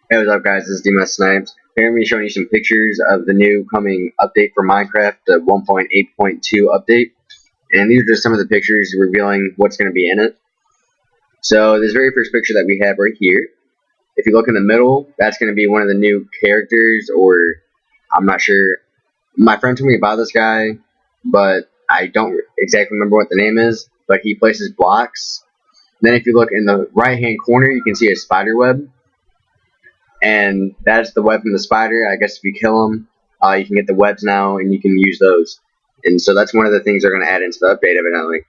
Hey, what's up, guys? This is DMS Snipes. Here I'm going to be showing you some pictures of the new coming update for Minecraft, the 1.8.2 update. And these are just some of the pictures revealing what's going to be in it. So this very first picture that we have right here, if you look in the middle, that's going to be one of the new characters, or I'm not sure. My friend told me about this guy, but I don't exactly remember what the name is, but he places blocks. Then if you look in the right-hand corner, you can see a spider web. And that's the web from the spider. I guess if you kill them, you can get the webs now, and you can use those. And so that's one of the things they're going to add into the update, evidently.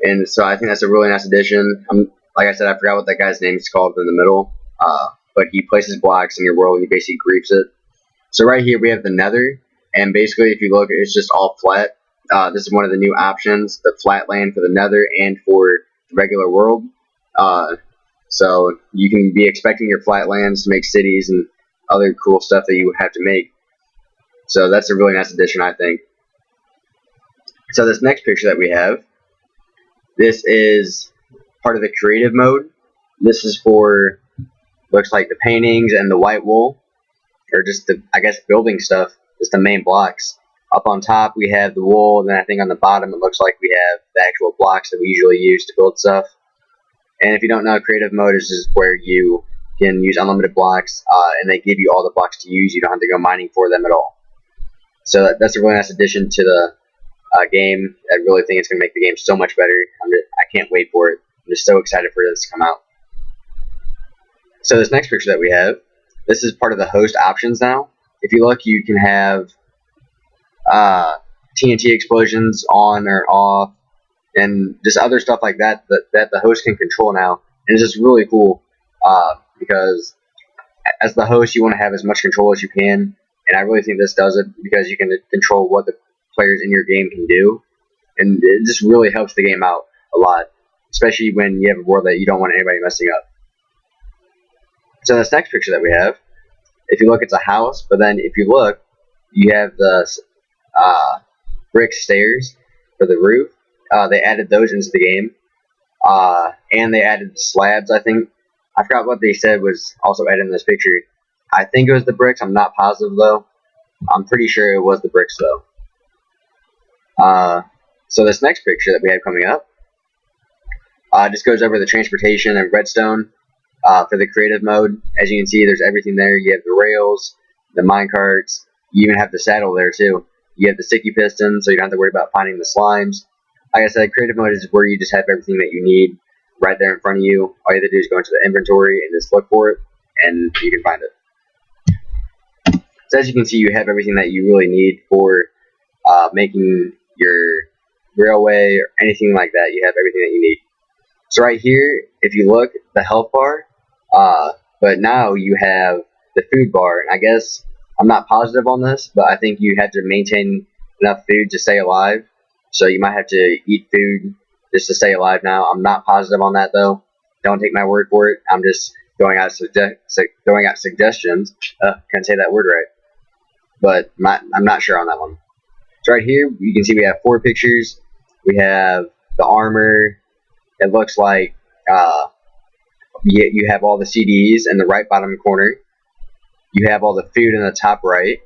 And so I think that's a really nice addition. Like I said, I forgot what that guy's name is called in the middle, but he places blocks in your world, and he basically creeps it. So right here we have the Nether, and basically if you look, it's just all flat. This is one of the new options, the flat land for the Nether and for the regular world. So you can be expecting your flatlands to make cities and other cool stuff that you would have to make. So that's a really nice addition, I think. So this next picture that we have, this is part of the creative mode. This is for, looks like the paintings and the white wool, or just the, I guess, building stuff, just the main blocks. Up on top we have the wool, and then I think on the bottom it looks like we have the actual blocks that we usually use to build stuff. And if you don't know, creative mode is just where you can use unlimited blocks, and they give you all the blocks to use. You don't have to go mining for them at all. So that's a really nice addition to the game. I really think it's going to make the game so much better. I can't wait for it. I'm just so excited for this to come out. So this next picture that we have, this is part of the host options now. If you look, you can have TNT explosions on or off, and just other stuff like that that the host can control now. And it's just really cool because as the host, you want to have as much control as you can, and I really think this does it because you can control what the players in your game can do, and it just really helps the game out a lot, especially when you have a world that you don't want anybody messing up. So this next picture that we have, if you look, it's a house, but then if you look, you have the brick stairs for the roof. They added those into the game, and they added slabs. I think I forgot what they said was also added in this picture. I think it was the bricks. I'm not positive though. I'm pretty sure it was the bricks though. So this next picture that we have coming up just goes over the transportation and redstone for the creative mode. As you can see, there's everything there. You have the rails, the minecarts. You even have the saddle there too. You have the sticky piston, so you don't have to worry about finding the slimes. Like I said, creative mode is where you just have everything that you need right there in front of you. All you have to do is go into the inventory and just look for it, and you can find it. So as you can see, you have everything that you really need for making your railway or anything like that. You have everything that you need. So right here, if you look, the health bar, but now you have the food bar. And I guess I'm not positive on this, but I think you have to maintain enough food to stay alive. So you might have to eat food just to stay alive now. I'm not positive on that though. Don't take my word for it. I'm just throwing out suggestions. Can't say that word right, but I'm not sure on that one. So right here, you can see we have 4 pictures. We have the armor. It looks like you have all the CDs in the right bottom corner. You have all the food in the top right.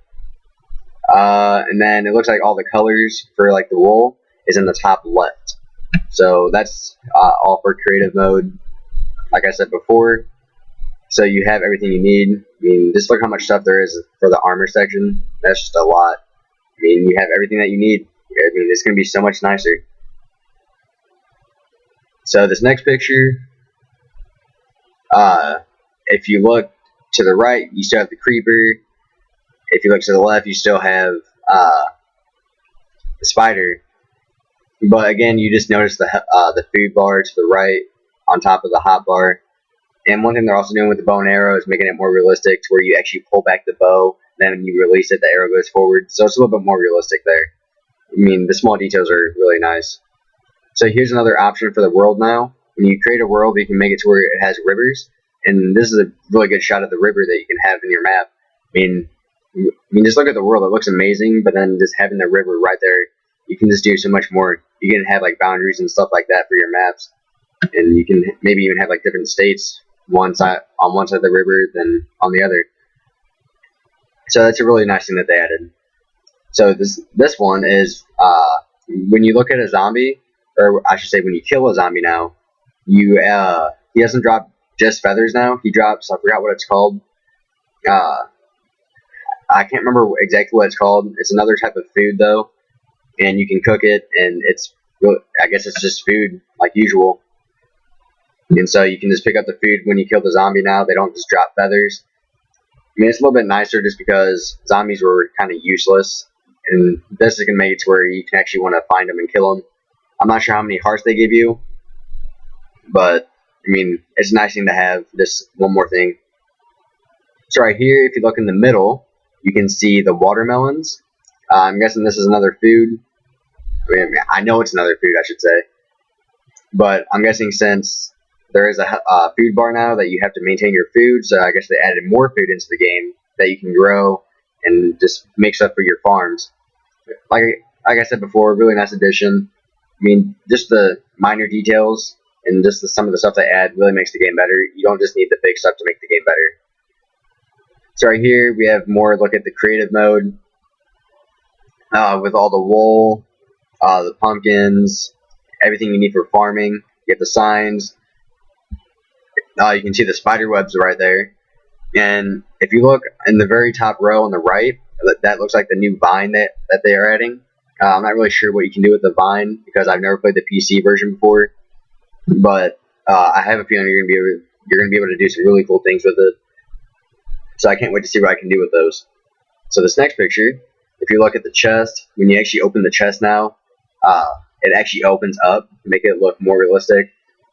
And then it looks like all the colors for like the wool is in the top left. So that's all for creative mode, like I said before. So you have everything you need. I mean, just look how much stuff there is for the armor section. That's just a lot. I mean, you have everything that you need. I mean, it's going to be so much nicer. So this next picture, if you look to the right, you still have the creeper. If you look to the left, you still have the spider. But again, you just notice the food bar to the right on top of the hot bar. And one thing they're also doing with the bow and arrow is making it more realistic to where you actually pull back the bow, then when you release it, the arrow goes forward. So it's a little bit more realistic there. I mean, the small details are really nice. So here's another option for the world now. When you create a world, you can make it to where it has rivers. And this is a really good shot of the river that you can have in your map. I mean, just look at the world. It looks amazing, but then just having the river right there, you can just do so much more. You can have like boundaries and stuff like that for your maps, and you can maybe even have like different states one side of the river than on the other. So that's a really nice thing that they added. So this one is when you look at a zombie, or I should say when you kill a zombie now, he doesn't drop just feathers now. He drops, I forgot what it's called. I can't remember exactly what it's called. It's another type of food though, and you can cook it, and it's really, I guess it's just food like usual. And so you can just pick up the food when you kill the zombie now. They don't just drop feathers. I mean, it's a little bit nicer just because zombies were kind of useless, and this is going to make it to where you can actually want to find them and kill them. I'm not sure how many hearts they give you, but I mean, it's a nice thing to have. Just one more thing. So right here, if you look in the middle, you can see the watermelons. I'm guessing this is another food. I know it's another food, I should say. But I'm guessing since there is a food bar now that you have to maintain your food, so I guess they added more food into the game that you can grow and just make stuff for your farms. Like I said before, really nice addition. I mean, just the minor details and just some of the stuff they add really makes the game better. You don't just need the big stuff to make the game better. So right here we have more look at the creative mode with all the wool, the pumpkins, everything you need for farming. You have the signs. You can see the spider webs right there. And if you look in the very top row on the right, that looks like the new vine that they are adding. I'm not really sure what you can do with the vine because I've never played the PC version before, but I have a feeling you're gonna be able to do some really cool things with it. So I can't wait to see what I can do with those. So this next picture, if you look at the chest, when you actually open the chest now, it actually opens up to make it look more realistic.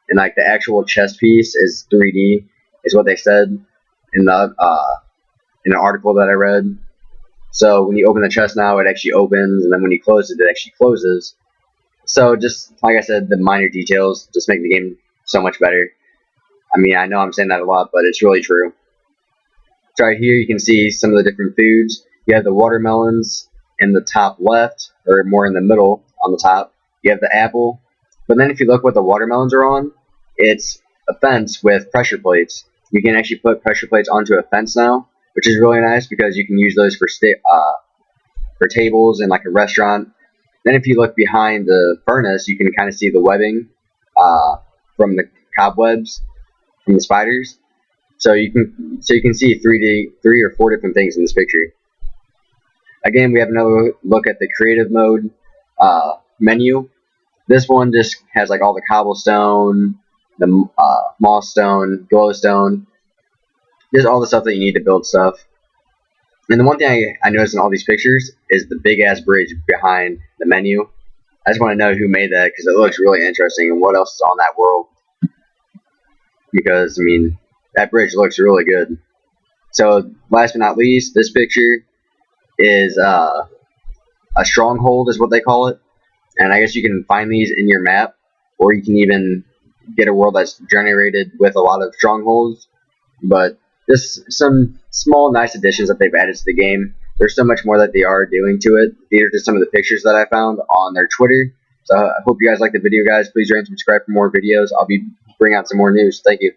And like the actual chest piece is 3D, is what they said in an article that I read. So when you open the chest now, it actually opens, and then when you close it, it actually closes. So just like I said, the minor details just make the game so much better. I mean, I know I'm saying that a lot, but it's really true. So right here you can see some of the different foods. You have the watermelons in the top left, or more in the middle on the top. You have the apple. But then if you look what the watermelons are on, it's a fence with pressure plates. You can actually put pressure plates onto a fence now, which is really nice because you can use those for tables in like a restaurant. Then if you look behind the furnace, you can kind of see the webbing from the cobwebs from the spiders. So you can see 3 or 4 different things in this picture. Again, we have another look at the creative mode menu. This one just has like all the cobblestone, the moss stone, glowstone, just all the stuff that you need to build stuff. And the one thing I noticed in all these pictures is the big ass bridge behind the menu. I just want to know who made that because it looks really interesting and what else is on that world. Because I mean, that bridge looks really good. So last but not least, this picture is a stronghold is what they call it. And I guess you can find these in your map, or you can even get a world that's generated with a lot of strongholds. But just some small nice additions that they've added to the game. There's so much more that they are doing to it. These are just some of the pictures that I found on their Twitter. So I hope you guys liked the video, guys. Please rate and subscribe for more videos. I'll be bringing out some more news. Thank you.